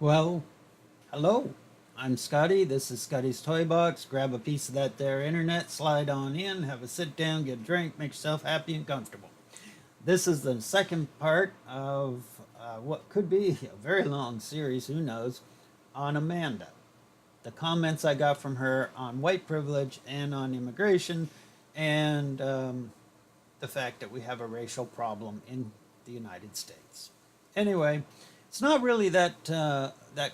Well, hello. I'm Scotty. This is Scotty's Toy Box. Grab a piece of that there internet, slide on in, have a sit down, get a drink, make yourself happy and comfortable. This is the second part of what could be a very long series, who knows, on Amanda. The comments I got from her on white privilege and on immigration, and the fact that we have a racial problem in the United States. Anyway, it's not really that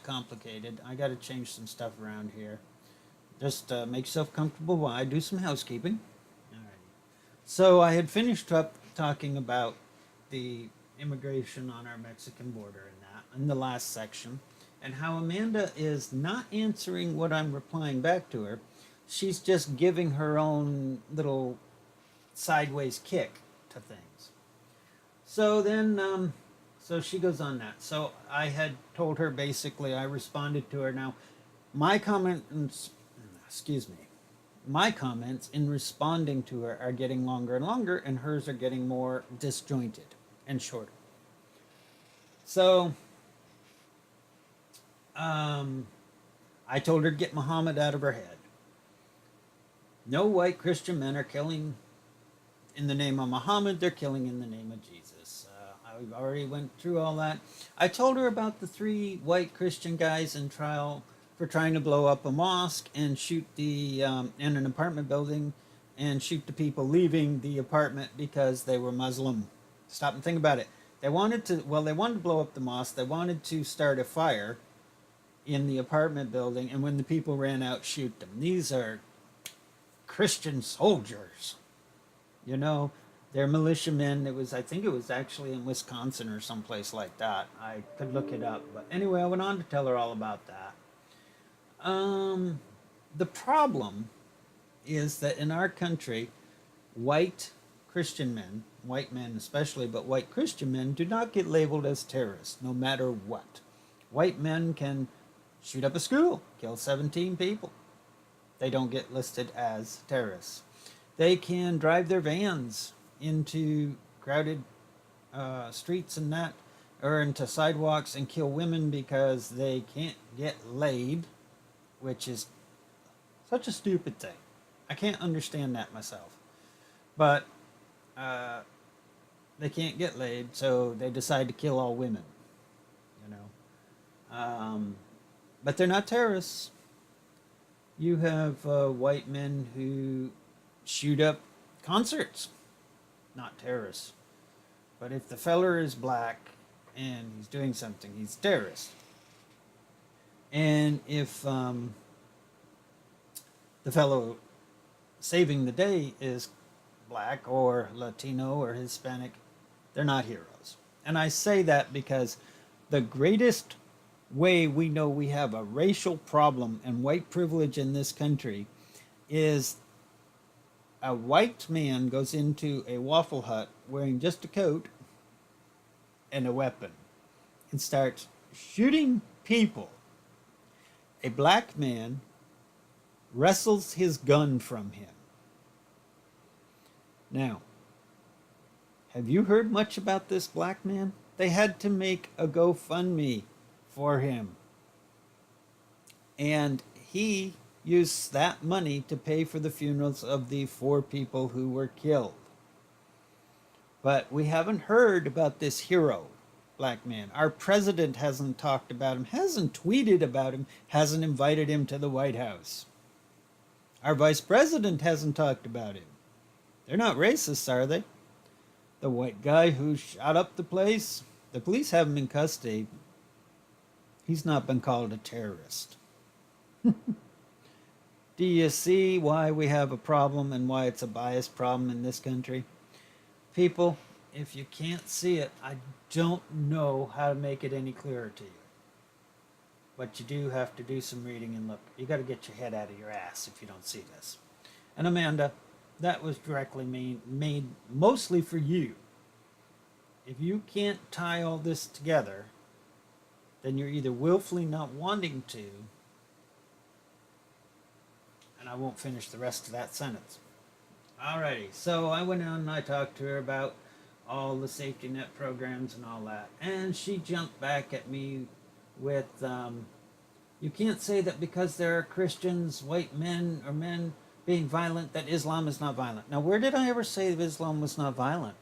complicated. I got to change some stuff around here. Just make yourself comfortable while I do some housekeeping. All right. So I had finished up talking about the immigration on our Mexican border and that in the last section, and how Amanda is not answering what I'm replying back to her. She's just giving her own little sideways kick to things. So then, so she goes on that. So I had told her basically, I responded to her. Now, my comments, excuse me, my comments in responding to her are getting longer and longer, and hers are getting more disjointed and shorter. So, I told her to get Muhammad out of her head. No white Christian men are killing in the name of Muhammad, they're killing in the name of Jesus. I already went through all that. I told her about the three white Christian guys in trial for trying to blow up a mosque and shoot in an apartment building and shoot the people leaving the apartment because they were Muslim. Stop and think about it. They wanted to blow up the mosque. They wanted to start a fire in the apartment building, and when the people ran out, shoot them. These are Christian soldiers. You know, they're militiamen. I think it was actually in Wisconsin or someplace like that. I could look it up. But anyway, I went on to tell her all about that. The problem is that in our country, white Christian men, white men especially, but white Christian men do not get labeled as terrorists, no matter what. White men can shoot up a school, kill 17 people. They don't get listed as terrorists. They can drive their vans into crowded streets and that, or into sidewalks and kill women because they can't get laid, which is such a stupid thing. I can't understand that myself. But they can't get laid, so they decide to kill all women, you know. But they're not terrorists. You have white men who shoot up concerts, not terrorists. But if the feller is black and he's doing something, he's a terrorist. And if the fellow saving the day is black or Latino or Hispanic, they're not heroes. And I say that because the greatest way we know we have a racial problem and white privilege in this country is a white man goes into a Waffle Hut wearing just a coat and a weapon and starts shooting people. A black man wrestles his gun from him. Now, have you heard much about this black man? They had to make a GoFundMe for him. And he used that money to pay for the funerals of the 4 people who were killed. But we haven't heard about this hero, black man. Our president hasn't talked about him, hasn't tweeted about him, hasn't invited him to the White House. Our vice president hasn't talked about him. They're not racists, are they? The white guy who shot up the place, the police have him in custody. He's not been called a terrorist. Do you see why we have a problem and why it's a bias problem in this country? People, if you can't see it, I don't know how to make it any clearer to you. But you do have to do some reading and look. You got to get your head out of your ass if you don't see this. And Amanda, that was directly made mostly for you. If you can't tie all this together, then you're either willfully not wanting to, and I won't finish the rest of that sentence. Alrighty, so I went on and I talked to her about all the safety net programs and all that, and she jumped back at me with you can't say that because there are Christians, white men, or men being violent, that Islam is not violent. Now, where did I ever say that Islam was not violent?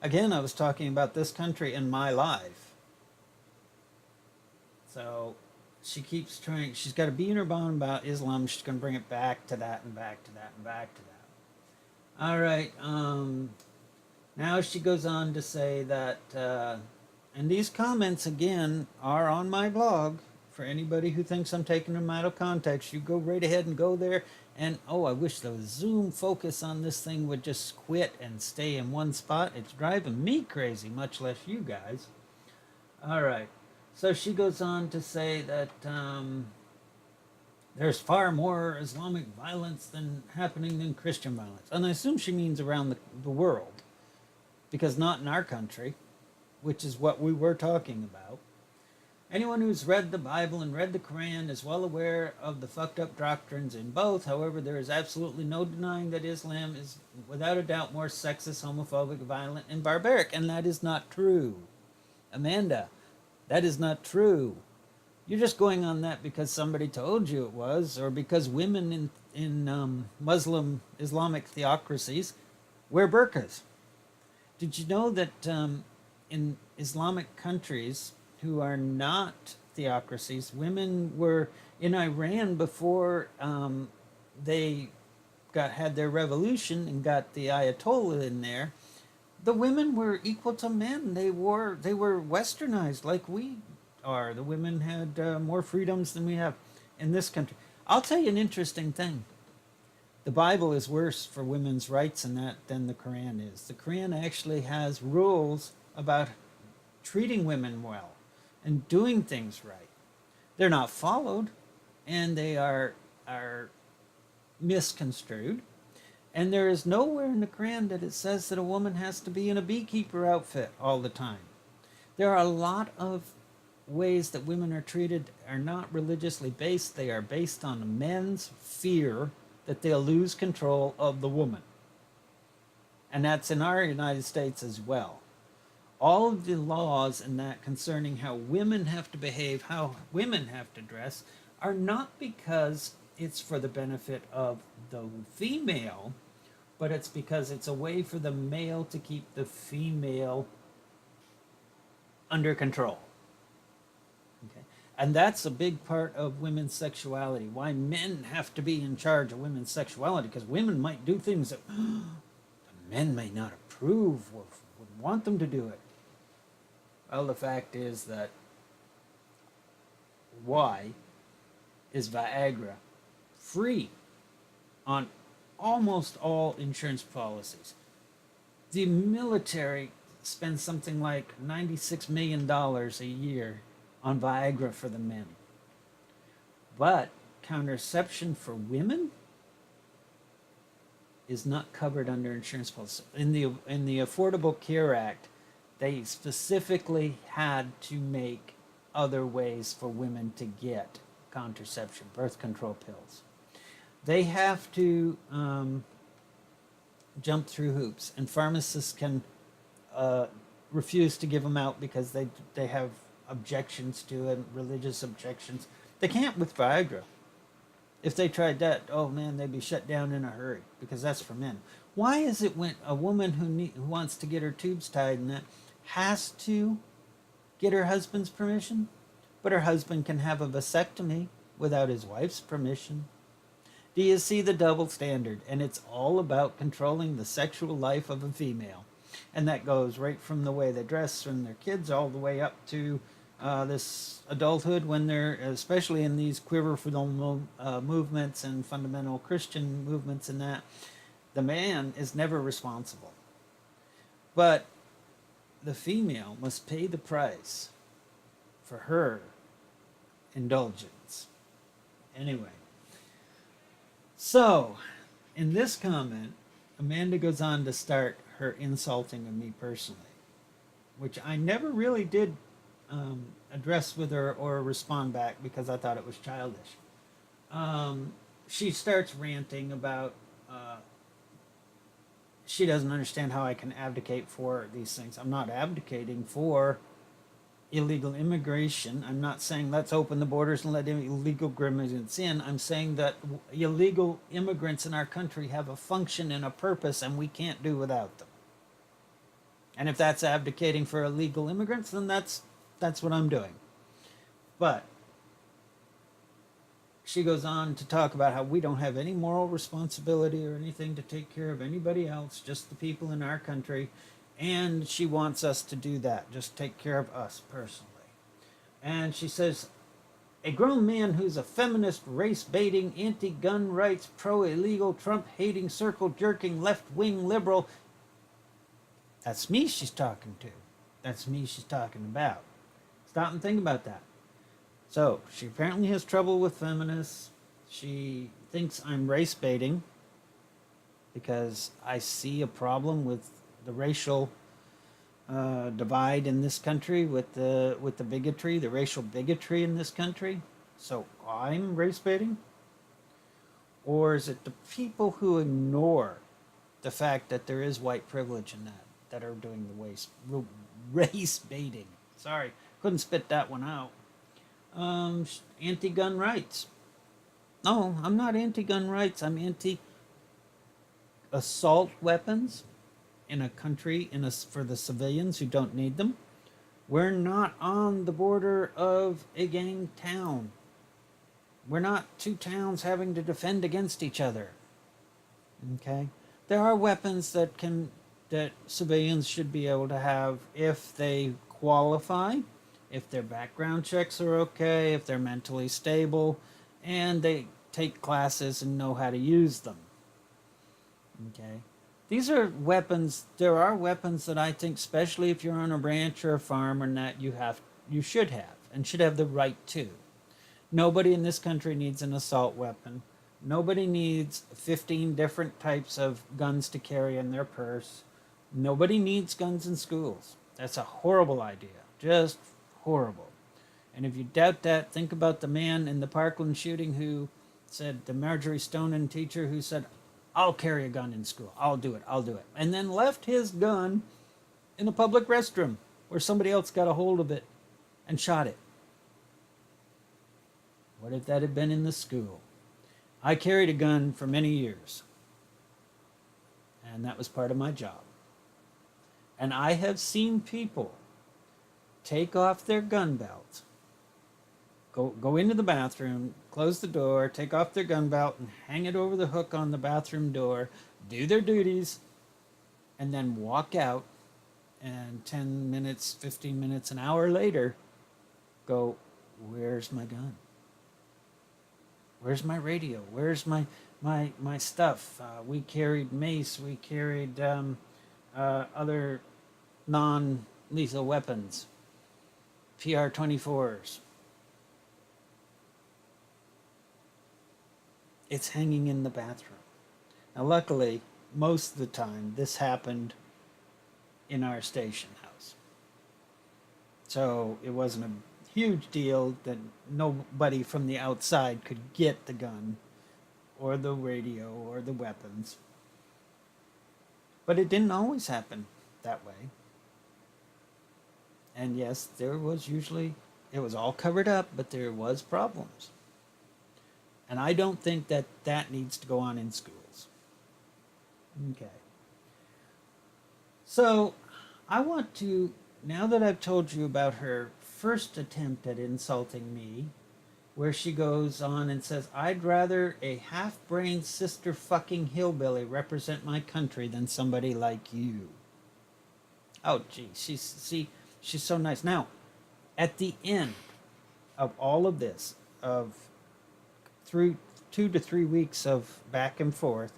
Again, I was talking about this country in my life. So she keeps trying, she's got a bee in her bonnet about Islam. She's going to bring it back to that and back to that and back to that. All right. Now she goes on to say that, and these comments again are on my blog. For anybody who thinks I'm taking them out of context, you go right ahead and go there. And oh, I wish the zoom focus on this thing would just quit and stay in one spot. It's driving me crazy, much less you guys. All right. So she goes on to say that there's far more Islamic violence than happening than Christian violence. And I assume she means around the world, because not in our country, which is what we were talking about. Anyone who's read the Bible and read the Quran is well aware of the fucked up doctrines in both. However, there is absolutely no denying that Islam is without a doubt more sexist, homophobic, violent, and barbaric. And that is not true. Amanda, that is not true. You're just going on that because somebody told you it was, or because women in Muslim Islamic theocracies wear burqas. Did you know that in Islamic countries who are not theocracies, women were in Iran before they had their revolution and got the Ayatollah in there? The women were equal to men. They were westernized like we are. The women had more freedoms than we have in this country. I'll tell you an interesting thing. The Bible is worse for women's rights in that than the Quran is. The Quran actually has rules about treating women well and doing things right. They're not followed, and they are misconstrued. And there is nowhere in the Quran that it says that a woman has to be in a beekeeper outfit all the time. There are a lot of ways that women are treated are not religiously based. They are based on men's fear that they'll lose control of the woman. And that's in our United States as well. All of the laws in that concerning how women have to behave, how women have to dress, are not because it's for the benefit of the female, but it's because it's a way for the male to keep the female under control. Okay. And that's a big part of women's sexuality. Why men have to be in charge of women's sexuality, because women might do things that the men may not approve or would want them to do it. Well, the fact is that why is Viagra free on almost all insurance policies? The military spends something like $96 million a year on Viagra for the men. But contraception for women is not covered under insurance policy. In the Affordable Care Act, they specifically had to make other ways for women to get contraception, birth control pills. They have to jump through hoops, and pharmacists can refuse to give them out because they have objections to it, religious objections. They can't with Viagra. If they tried that, oh man, they'd be shut down in a hurry, because that's for men. Why is it when a woman who wants to get her tubes tied and that has to get her husband's permission, but her husband can have a vasectomy without his wife's permission? Do you see the double standard? And it's all about controlling the sexual life of a female. And that goes right from the way they dress from their kids all the way up to this adulthood, when they're, especially in these quiverful movements and fundamental Christian movements and that, the man is never responsible. But the female must pay the price for her indulgence. Anyway, so in this comment, Amanda goes on to start her insulting of me personally, which I never really did address with her or respond back because I thought it was childish. She starts ranting about she doesn't understand how I can abdicate for these things. I'm not abdicating for illegal immigration. I'm not saying let's open the borders and let illegal immigrants in. I'm saying that illegal immigrants in our country have a function and a purpose, and we can't do without them. And if that's abdicating for illegal immigrants, then that's what I'm doing. But she goes on to talk about how we don't have any moral responsibility or anything to take care of anybody else, just the people in our country. And she wants us to do that, just take care of us personally. And she says, a grown man who's a feminist, race-baiting, anti-gun rights, pro-illegal, Trump-hating, circle-jerking, left-wing liberal. That's me she's talking to. That's me she's talking about. Stop and think about that. So, she apparently has trouble with feminists. She thinks I'm race baiting because I see a problem with the racial divide in this country, with the bigotry, the racial bigotry in this country. So I'm race baiting? Or is it the people who ignore the fact that there is white privilege in that are doing the race baiting? Sorry, couldn't spit that one out. Anti-gun rights. No, I'm not anti-gun rights. I'm anti-assault weapons in a country for the civilians who don't need them. We're not on the border of a gang town. We're not two towns having to defend against each other. Okay? There are weapons that civilians should be able to have if they qualify, if their background checks are okay, if they're mentally stable, and they take classes and know how to use them. Okay? These are weapons. There are weapons that I think, especially if you're on a ranch or a farm or that you should have, and should have the right to. Nobody in this country needs an assault weapon. Nobody needs 15 different types of guns to carry in their purse. Nobody needs guns in schools. That's a horrible idea. Just horrible. And if you doubt that, think about the man in the Parkland shooting who said, the Marjorie Stoneman teacher who said, I'll carry a gun in school. I'll do it. And then left his gun in a public restroom where somebody else got a hold of it and shot it. What if that had been in the school? I carried a gun for many years. And that was part of my job. And I have seen people take off their gun belt, go into the bathroom, close the door, take off their gun belt and hang it over the hook on the bathroom door, do their duties, and then walk out, and 10 minutes, 15 minutes, an hour later, go, where's my gun? Where's my radio? Where's my stuff? We carried mace, we carried other non-lethal weapons, PR-24s. It's hanging in the bathroom. Now, luckily, most of the time, this happened in our station house. So it wasn't a huge deal that nobody from the outside could get the gun or the radio or the weapons. But it didn't always happen that way. And yes, there was usually, it was all covered up, but there was problems. And I don't think that needs to go on in schools. Okay. So I want to, now that I've told you about her first attempt at insulting me, where she goes on and says, I'd rather a half-brained sister fucking hillbilly represent my country than somebody like you. Oh, gee, she's so nice. Now, at the end of all of this, of through 2 to 3 weeks of back and forth,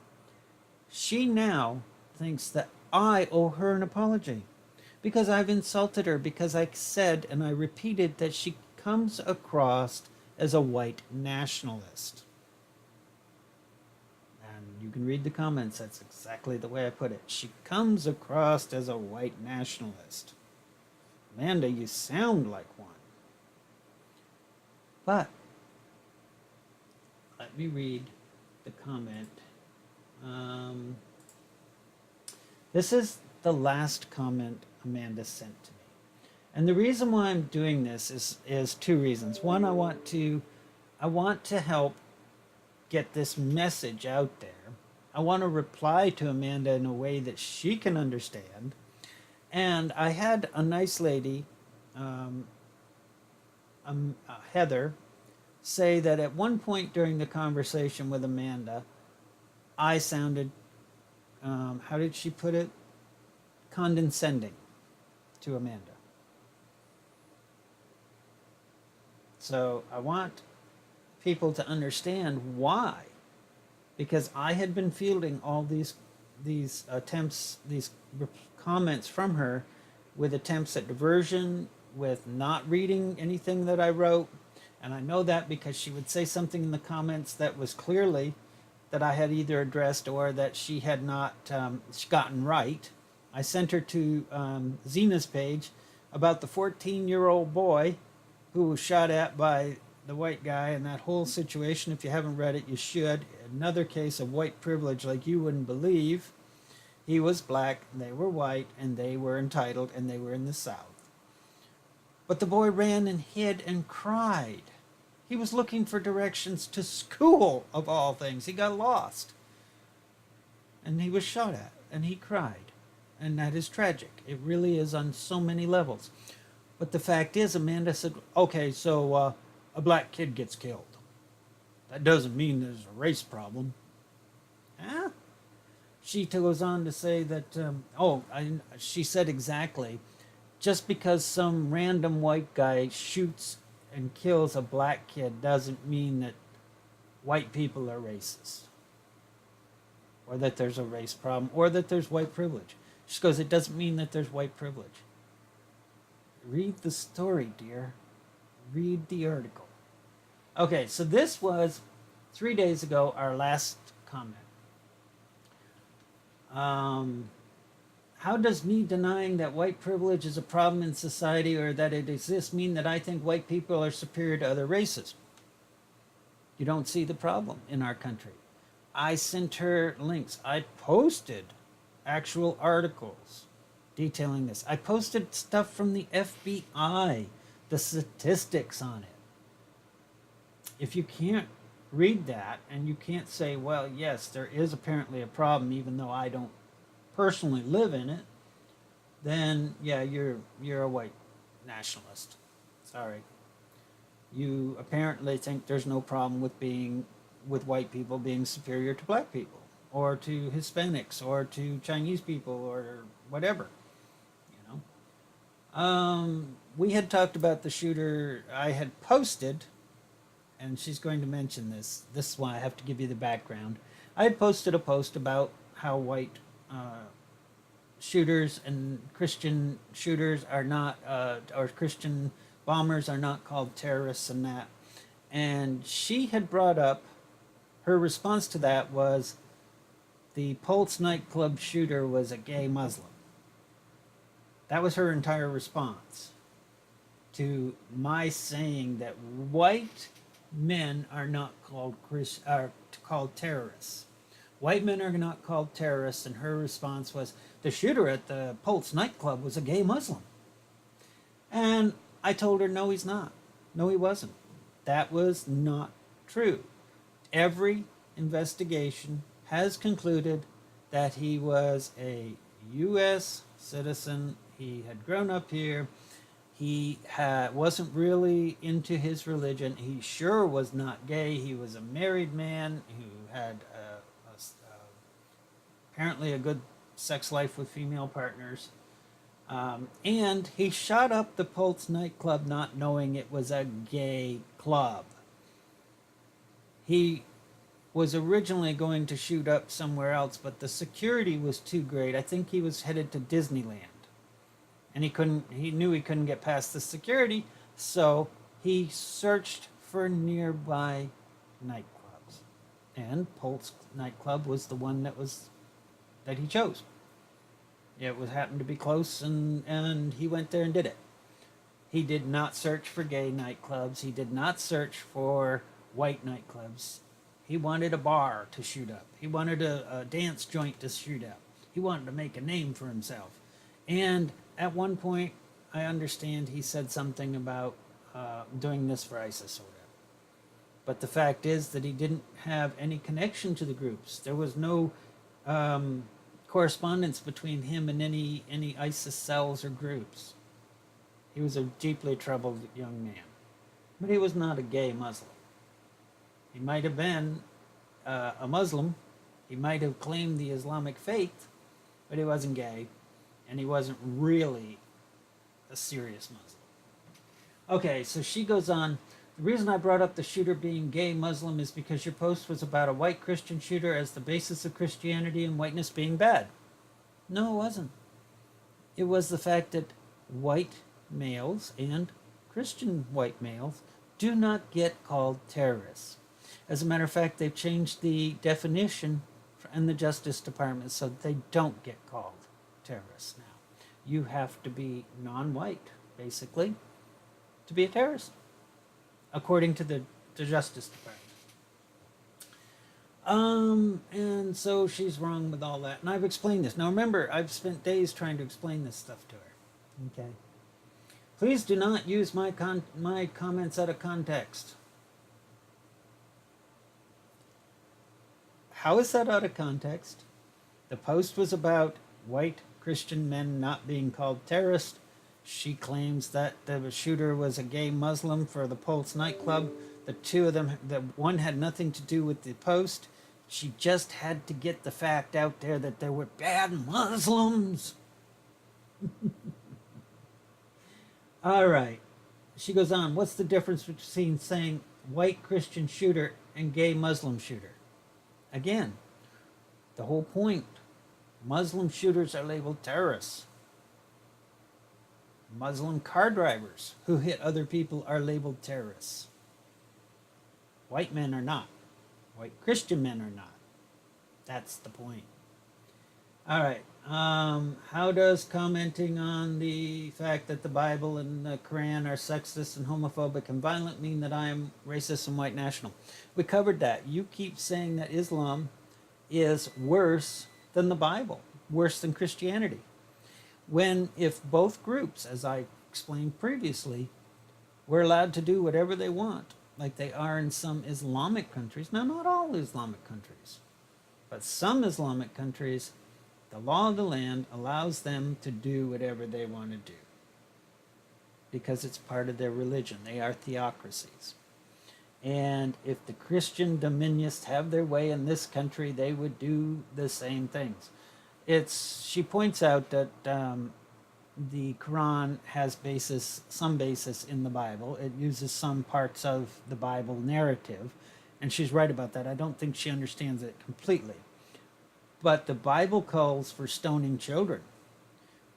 she now thinks that I owe her an apology because I've insulted her, because I said and I repeated that she comes across as a white nationalist. And you can read the comments. That's exactly the way I put it. She comes across as a white nationalist. Amanda, you sound like one. But let me read the comment. This is the last comment Amanda sent to me. And the reason why I'm doing this is two reasons. One, I want to help get this message out there. I want to reply to Amanda in a way that she can understand. And I had a nice lady, Heather, say that at one point during the conversation with Amanda, I sounded, how did she put it? Condescending to Amanda. So I want people to understand why, because I had been fielding all these attempts, these comments from her, with attempts at diversion, with not reading anything that I wrote, and I know that because she would say something in the comments that was clearly that I had either addressed or that she had not gotten right. I sent her to Zena's page about the 14-year-old boy who was shot at by the white guy, and that whole situation. If you haven't read it, you should. Another case of white privilege like you wouldn't believe. He was black, they were white, and they were entitled, and they were in the South. But the boy ran and hid and cried. He was looking for directions to school, of all things. He got lost. And he was shot at, and he cried. And that is tragic. It really is on so many levels. But the fact is, Amanda said, okay, so a black kid gets killed. That doesn't mean there's a race problem. Huh? She goes on to say that, she said exactly, just because some random white guy shoots and kills a black kid doesn't mean that white people are racist, or that there's a race problem, or that there's white privilege. She goes, it doesn't mean that there's white privilege. Read the story, dear. Read the article. Okay, so this was 3 days ago, our last comment. How does me denying that white privilege is a problem in society or that it exists mean that I think white people are superior to other races? You don't see the problem in our country. I sent her links. I posted actual articles detailing this. I posted stuff from the FBI, the statistics on it. If you can't read that and you can't say, well, yes, there is apparently a problem, even though I don't personally live in it, then yeah, you're a white nationalist. Sorry. You apparently think there's no problem with white people being superior to black people, or to Hispanics, or to Chinese people, or whatever. We had talked about the shooter. I had posted, and she's going to mention this. This is why I have to give you the background. I had posted a post about how white shooters and Christian shooters are not, or Christian bombers are not called terrorists and that. And she had brought up, her response to that was, the Pulse nightclub shooter was a gay Muslim. That was her entire response to my saying that white men are not called called terrorists. White men are not called terrorists, and her response was, the shooter at the Pulse nightclub was a gay Muslim. And I told her, no, he's not. No, he wasn't. That was not true. Every investigation has concluded that he was a U.S. citizen. He had grown up here. He wasn't really into his religion. He sure was not gay. He was a married man who had apparently a good sex life with female partners. And he shot up the Pulse nightclub not knowing it was a gay club. He was originally going to shoot up somewhere else, but the security was too great. I think he was headed to Disneyland. And he knew he couldn't get past the security, so he searched for nearby nightclubs. And Pulse nightclub was the one that he chose. It happened to be close, and he went there and did it. He did not search for gay nightclubs. He did not search for white nightclubs. He wanted a bar to shoot up. He wanted a dance joint to shoot up. He wanted to make a name for himself. And at one point, I understand he said something about doing this for ISIS or whatever. But the fact is that he didn't have any connection to the groups. There was no um, correspondence between him and any ISIS cells or groups. He was a deeply troubled young man. But he was not a gay Muslim. He might have been a Muslim. He might have claimed the Islamic faith, but he wasn't gay, and he wasn't really a serious Muslim. Okay, so she goes on. The reason I brought up the shooter being gay Muslim is because your post was about a white Christian shooter as the basis of Christianity and whiteness being bad. No, it wasn't. It was the fact that white males and Christian white males do not get called terrorists. As a matter of fact, they've changed the definition in the Justice Department so that they don't get called terrorists now. You have to be non-white, basically, to be a terrorist, according to the Justice Department. And so she's wrong with all that. And I've explained this. Now remember, I've spent days trying to explain this stuff to her. Okay. Please do not use my comments out of context. How is that out of context? The post was about white Christian men not being called terrorists. She claims that the shooter was a gay Muslim for the Pulse nightclub. The two of them, the one had nothing to do with the post. She just had to get the fact out there that there were bad Muslims. All right. She goes on. What's the difference between saying white Christian shooter and gay Muslim shooter? Again, the whole point. Muslim shooters are labeled terrorists. Muslim car drivers who hit other people are labeled terrorists. White men are not. White Christian men are not. That's the point. All right. How does commenting on the fact that the Bible and the Quran are sexist and homophobic and violent mean that I am racist and white national? We covered that. You keep saying that Islam is worse than the Bible, worse than Christianity. When if both groups, as I explained previously, were allowed to do whatever they want, like they are in some Islamic countries, now not all Islamic countries, but some Islamic countries, the law of the land allows them to do whatever they want to do because it's part of their religion. They are theocracies. And if the Christian dominionists have their way in this country, they would do the same things. She points out that the Quran has some basis in the Bible. It uses some parts of the Bible narrative, and she's right about that. I don't think she understands it completely. But the Bible calls for stoning children,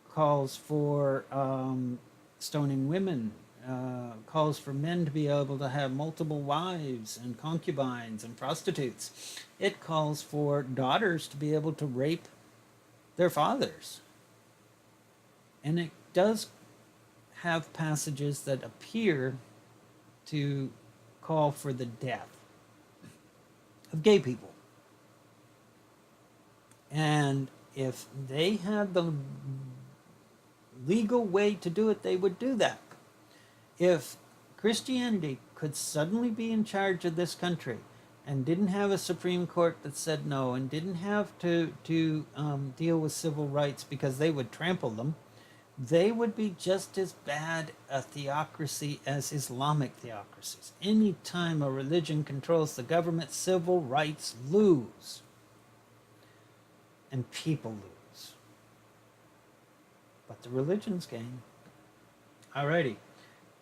calls for stoning women, calls for men to be able to have multiple wives and concubines and prostitutes. It calls for daughters to be able to rape their fathers. And it does have passages that appear to call for the death of gay people. And if they had the legal way to do it, they would do that. If Christianity could suddenly be in charge of this country and didn't have a Supreme Court that said no and didn't have to deal with civil rights because they would trample them, they would be just as bad a theocracy as Islamic theocracies. Any time a religion controls the government, civil rights lose. And people lose. But the religions gain. Alrighty.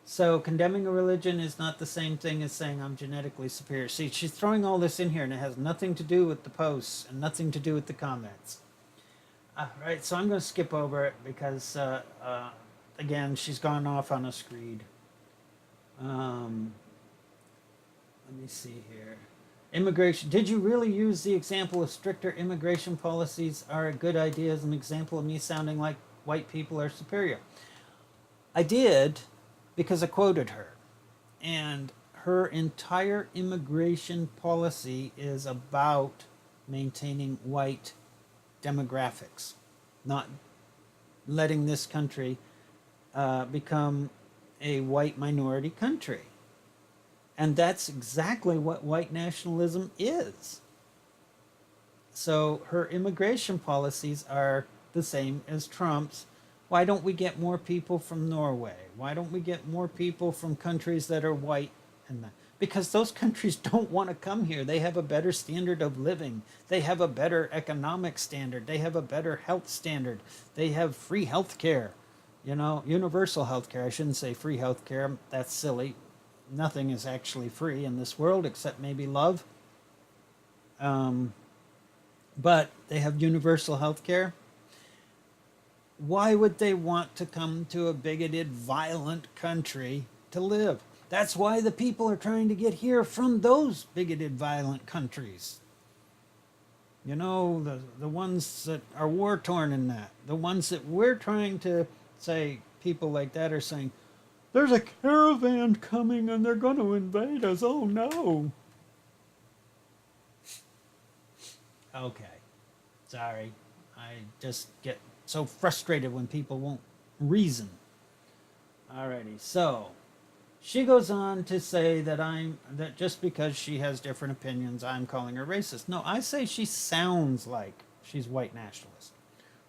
So condemning a religion is not the same thing as saying I'm genetically superior. See, she's throwing all this in here and it has nothing to do with the posts and nothing to do with the comments. Alright, so I'm going to skip over it because, again, she's gone off on a screed. Let me see here. Immigration. Did you really use the example of stricter immigration policies are a good idea as an example of me sounding like white people are superior? I did because I quoted her. And her entire immigration policy is about maintaining white demographics, not letting this country become a white minority country. And that's exactly what white nationalism is. So her immigration policies are the same as Trump's. Why don't we get more people from Norway? Why don't we get more people from countries that are white? And that? Because those countries don't want to come here. They have a better standard of living. They have a better economic standard. They have a better health standard. They have free health care. You know, universal health care. I shouldn't say free health care. That's silly. Nothing is actually free in this world except maybe love. But they have universal health care. Why would they want to come to a bigoted, violent country to live? That's why the people are trying to get here from those bigoted, violent countries. You know, the ones that are war-torn in that. The ones that we're trying to say, people like that are saying, there's a caravan coming and they're going to invade us. Oh, no. Okay. Sorry. I just get so frustrated when people won't reason. Alrighty. So she goes on to say that that just because she has different opinions, I'm calling her racist. No, I say she sounds like she's white nationalist.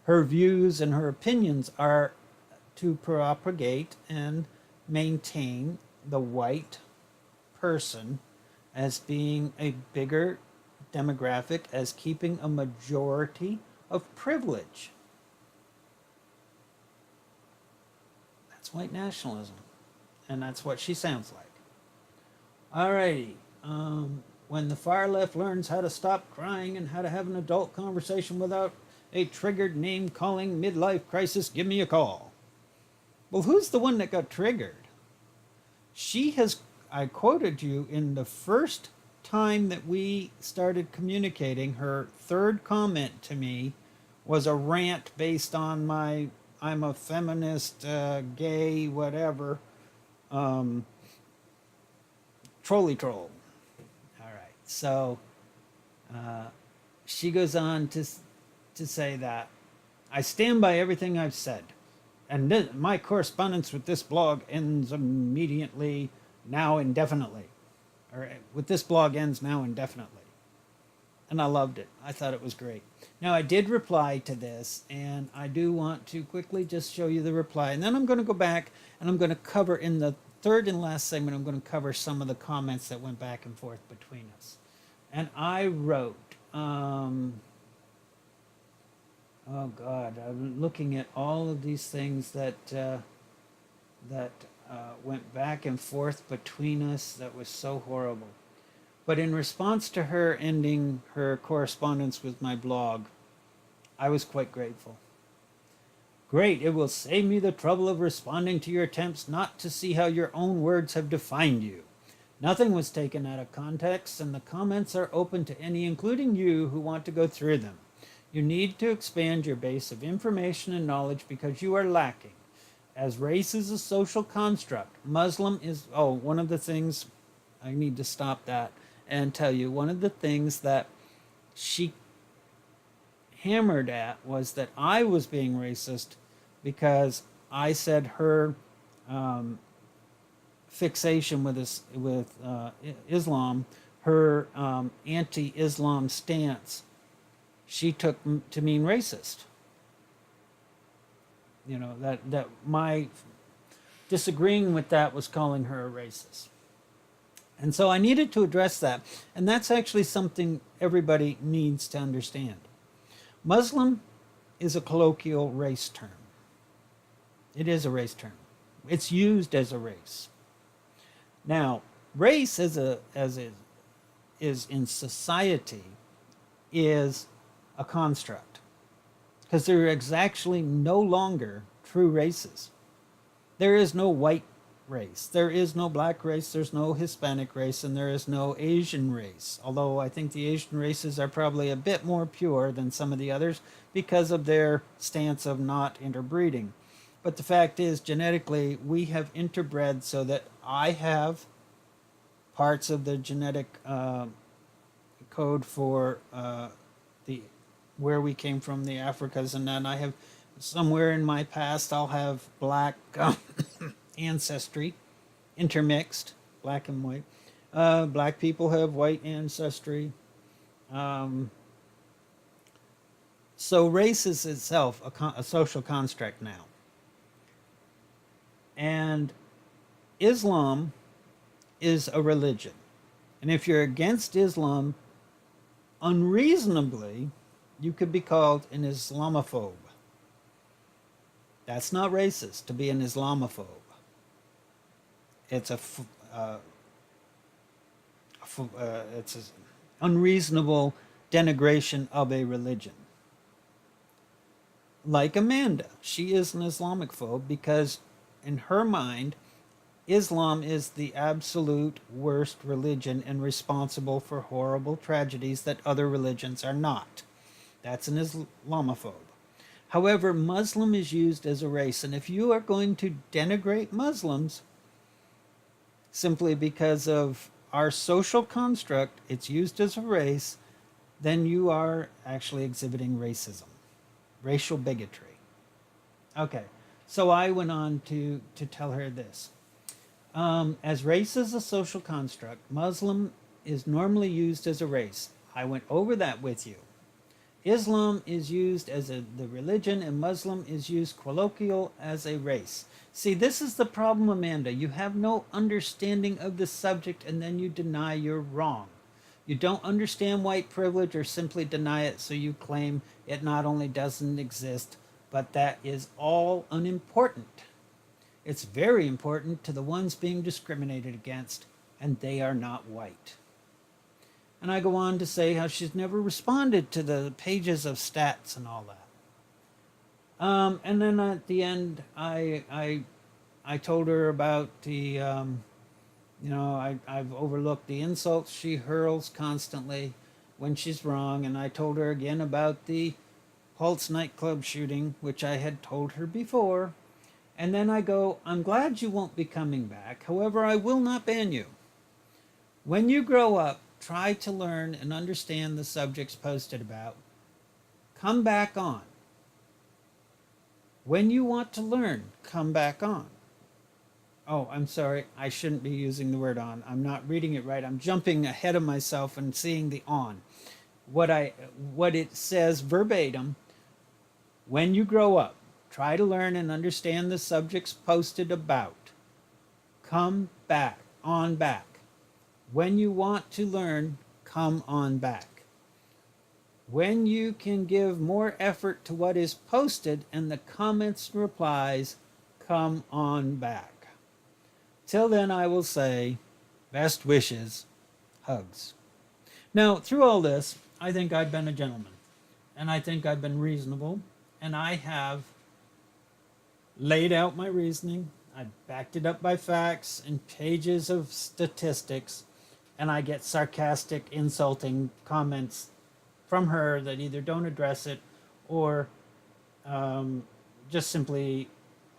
Her views and her opinions are to propagate and maintain the white person as being a bigger demographic, as keeping a majority of privilege. That's white nationalism. And that's what she sounds like. Alrighty. When the far left learns how to stop crying and how to have an adult conversation without a triggered name-calling midlife crisis, give me a call. Well, who's the one that got triggered? I quoted you in the first time that we started communicating. Her third comment to me was a rant based on my I'm a feminist, gay, whatever, trolly troll. All right. So she goes on to say that I stand by everything I've said. And my correspondence with this blog ends immediately, now indefinitely. Or with this blog ends now indefinitely. And I loved it. I thought it was great. Now, I did reply to this, and I do want to quickly just show you the reply. And then I'm going to go back, and I'm going to cover, in the third and last segment, I'm going to cover some of the comments that went back and forth between us. And I wrote, oh God, I'm looking at all of these things that went back and forth between us. That was so horrible. But in response to her ending her correspondence with my blog, I was quite grateful. Great, it will save me the trouble of responding to your attempts not to see how your own words have defined you. Nothing was taken out of context, and the comments are open to any, including you, who want to go through them. You need to expand your base of information and knowledge because you are lacking. As race is a social construct, Muslim is, one of the things, I need to stop that and tell you, one of the things that she hammered at was that I was being racist because I said her fixation with Islam, her anti-Islam stance, she took to mean racist. You know, that my disagreeing with that was calling her a racist. And so I needed to address that. And that's actually something everybody needs to understand. Muslim is a colloquial race term. It is a race term. It's used as a race. Now, race is in society is a construct, because there is actually no longer true races. There is no white race, there is no black race, there's no Hispanic race, and there is no Asian race, although I think the Asian races are probably a bit more pure than some of the others because of their stance of not interbreeding. But the fact is, genetically, we have interbred so that I have parts of the genetic code for where we came from, the Africas, and then I have somewhere in my past I'll have black ancestry intermixed, black and white. Black people have white ancestry. Um, so race is itself a social construct now. And Islam is a religion. And if you're against Islam, unreasonably, you could be called an Islamophobe. That's not racist to be an Islamophobe. It's it's an unreasonable denigration of a religion. Like Amanda, she is an Islamic phobe because, in her mind, Islam is the absolute worst religion and responsible for horrible tragedies that other religions are not. That's an Islamophobe. However, Muslim is used as a race, and if you are going to denigrate Muslims simply because of our social construct, it's used as a race, then you are actually exhibiting racism, racial bigotry. Okay, so I went on to tell her this. As race is a social construct, Muslim is normally used as a race. I went over that with you. Islam is used as the religion, and Muslim is used colloquial as a race. See, this is the problem, Amanda. You have no understanding of the subject, and then you deny you're wrong. You don't understand white privilege or simply deny it, so you claim it not only doesn't exist, but that is all unimportant. It's very important to the ones being discriminated against, and they are not white. And I go on to say how she's never responded to the pages of stats and all that. And then at the end, I told her about the, I've overlooked the insults she hurls constantly when she's wrong. And I told her again about the Pulse nightclub shooting, which I had told her before. And then I go, I'm glad you won't be coming back. However, I will not ban you. When you grow up, try to learn and understand the subjects posted about. Come back on. When you want to learn, come back on. Oh, I'm sorry. I shouldn't be using the word on. I'm not reading it right. I'm jumping ahead of myself and seeing the on. What it says verbatim, when you grow up, try to learn and understand the subjects posted about. Come back, on back. When you want to learn, come on back. When you can give more effort to what is posted and the comments and replies, come on back. Till then, I will say, best wishes, hugs. Now, through all this, I think I've been a gentleman, and I think I've been reasonable, and I have laid out my reasoning. I backed it up by facts and pages of statistics, and I get sarcastic, insulting comments from her that either don't address it or just simply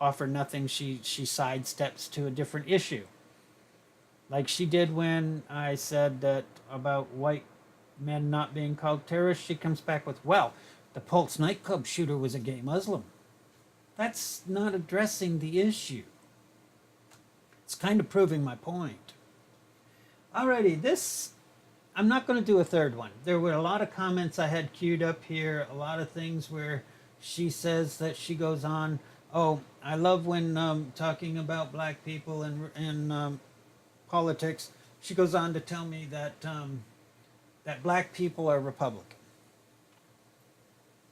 offer nothing. She sidesteps to a different issue. Like she did when I said that about white men not being called terrorists. She comes back with, well, the Pulse nightclub shooter was a gay Muslim. That's not addressing the issue. It's kind of proving my point. Alrighty, I'm not going to do a third one. There were a lot of comments I had queued up here, a lot of things where she says that she goes on. Oh, I love when talking about black people and politics, she goes on to tell me that that black people are Republican.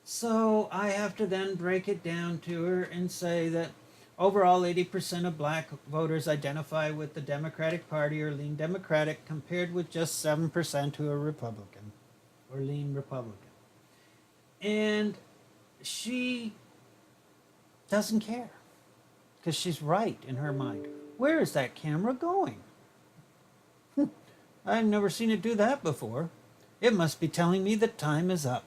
So I have to then break it down to her and say that overall 80% of black voters identify with the Democratic Party or lean Democratic, compared with just 7% who are Republican or lean Republican. And she doesn't care because she's right in her mind. Where is that camera going? I've never seen it do that before. It must be telling me that time is up.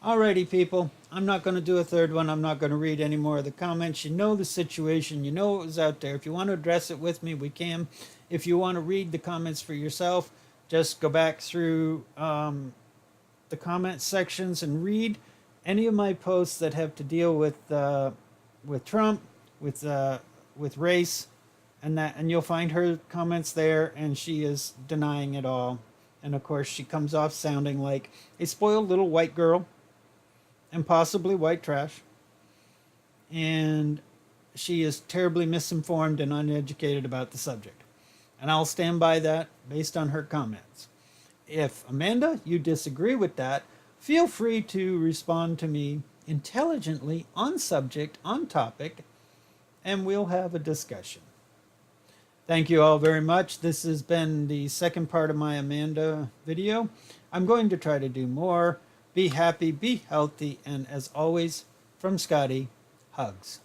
Alrighty, people. I'm not going to do a third one. I'm not going to read any more of the comments. You know the situation. You know what was out there. If you want to address it with me, we can. If you want to read the comments for yourself, just go back through the comment sections and read. any of my posts that have to deal with Trump, with race, and you'll find her comments there, and she is denying it all. And of course, she comes off sounding like a spoiled little white girl, and possibly white trash. And she is terribly misinformed and uneducated about the subject. And I'll stand by that based on her comments. If, Amanda, you disagree with that, feel free to respond to me intelligently on subject, on topic, and we'll have a discussion. Thank you all very much. This has been the second part of my Amanda video. I'm going to try to do more. Be happy, be healthy, and as always, from Scotty, hugs.